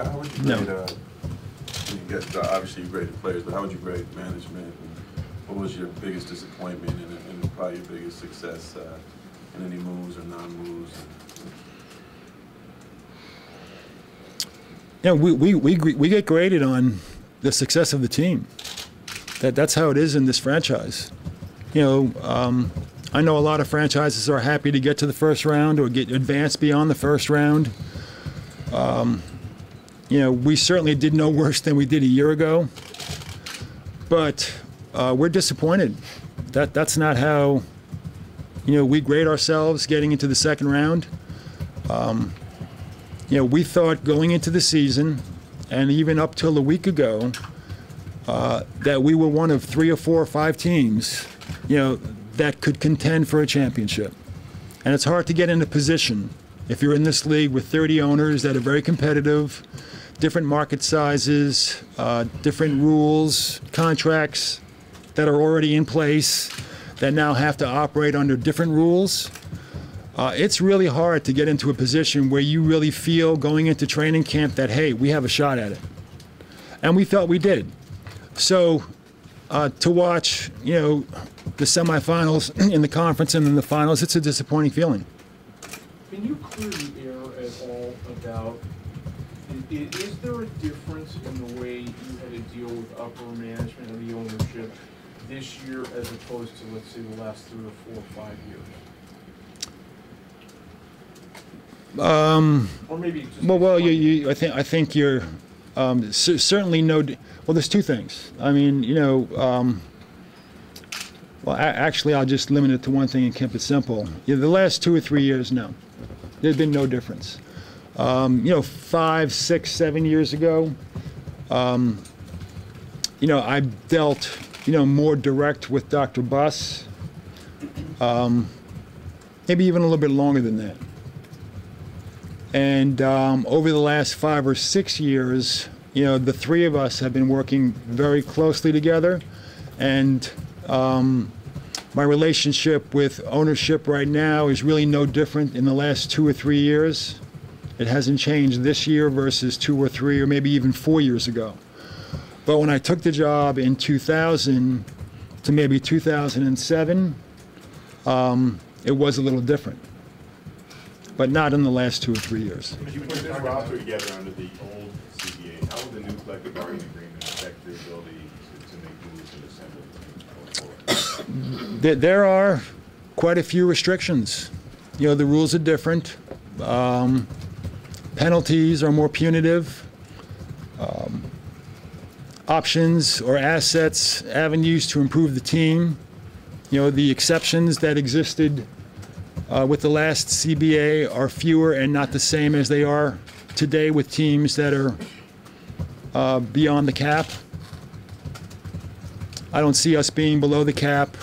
How would you grade, you get, obviously you graded players, but how would you grade management? And what was your biggest disappointment and probably your biggest success in any moves or non-moves? Yeah, we get graded on the success of the team. That's how it is in this franchise. You know, I know a lot of franchises are happy to get to the first round or get advanced beyond the first round. You know, we certainly did no worse than we did a year ago, but we're disappointed. That's not how, you know, we grade ourselves getting into the second round. You know, we thought going into the season, and even up till a week ago, that we were one of 3 or 4 or 5 teams, you know, that could contend for a championship. And it's hard to get in a position if you're in this league with 30 owners that are very competitive, different market sizes, different rules, contracts that are already in place that now have to operate under different rules. It's really hard to get into a position where you really feel going into training camp that, hey, we have a shot at it. And we felt we did. So to watch, you know, the semifinals in the conference and in the finals, it's a disappointing feeling. Can you clear the air at all about, is there a difference in the way you had to deal with upper management and the ownership this year as opposed to, let's say, the last 3 or 4 or 5 years? Or maybe just well, I think you're certainly no. Well, there's 2 things. I mean, you know, well, actually, I'll just limit it to one thing and keep it simple. You know, the last 2 or 3 years, no, there's been no difference. You know, 5, 6, 7 years ago, you know, I dealt, you know, more direct with Dr. Buss. Maybe even a little bit longer than that. And over the last 5 or 6 years, you know, the 3 of us have been working very closely together. And my relationship with ownership right now is really no different in the last 2 or 3 years. It hasn't changed this year versus 2 or 3 or maybe even 4 years ago. But when I took the job in 2000 to maybe 2007, it was a little different. But not in the last 2 or 3 years. If you put this roster together under the old CBA, how will the new collective bargaining agreement affect your ability to make moves and assemble the team going forward? There are quite a few restrictions. You know, the rules are different. Penalties are more punitive. Options or assets, avenues to improve the team. You know, the exceptions that existed with the last CBA are fewer and not the same as they are today with teams that are beyond the cap. I don't see us being below the cap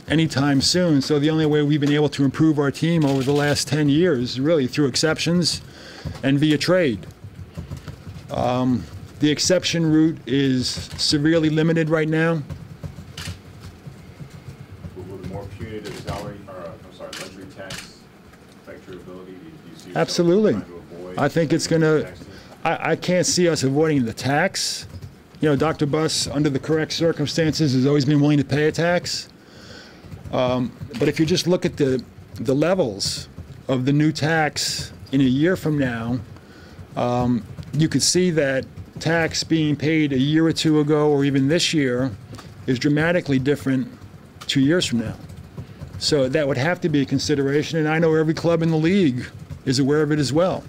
anytime soon, so the only way we've been able to improve our team over the last 10 years is really through exceptions and via trade. The exception route is severely limited right now. Will the more punitive salary, luxury tax affect your ability? Do you see yourself Absolutely. trying to avoid I think it's going to, I can't see us avoiding the tax. You know, Dr. Buss, under the correct circumstances, has always been willing to pay a tax. But if you just look at the levels of the new tax in a year from now, you could see that tax being paid a year or 2 ago or even this year is dramatically different 2 years from now. So that would have to be a consideration, and I know every club in the league is aware of it as well.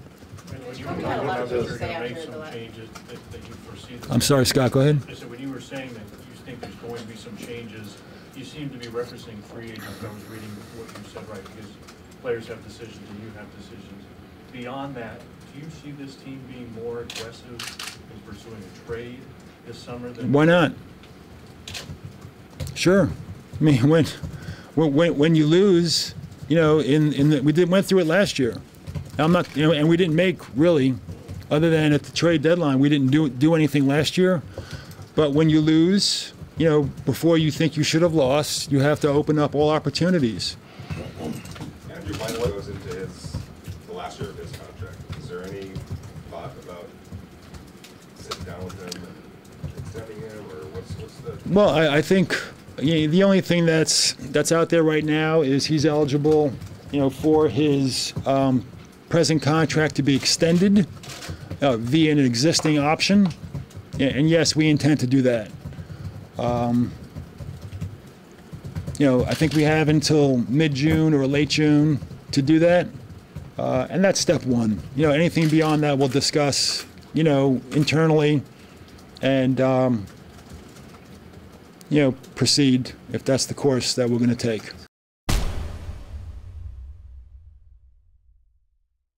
I'm sorry, Scott, go ahead. So when you were saying that you think there's going to be some changes, you seem to be referencing free agents. I was reading what you said, right, because players have decisions and you have decisions. Beyond that, do you see this team being more aggressive in pursuing a trade this summer? Why not? Sure. I mean, when you lose, you know, went through it last year. I'm not, you know, and we didn't make really, other than at the trade deadline, we didn't do anything last year. But when you lose, you know, before you think you should have lost, you have to open up all opportunities. Andrew, what goes into the last year of his contract? Is there any thought about sit down with him and extending him, or what's the? Well, I think the only thing that's out there right now is he's eligible, for his present contract to be extended via an existing option, and yes, we intend to do that. I think we have until mid-June or late June to do that, and that's step one. Anything beyond that we'll discuss, internally, and proceed if that's the course that we're going to take.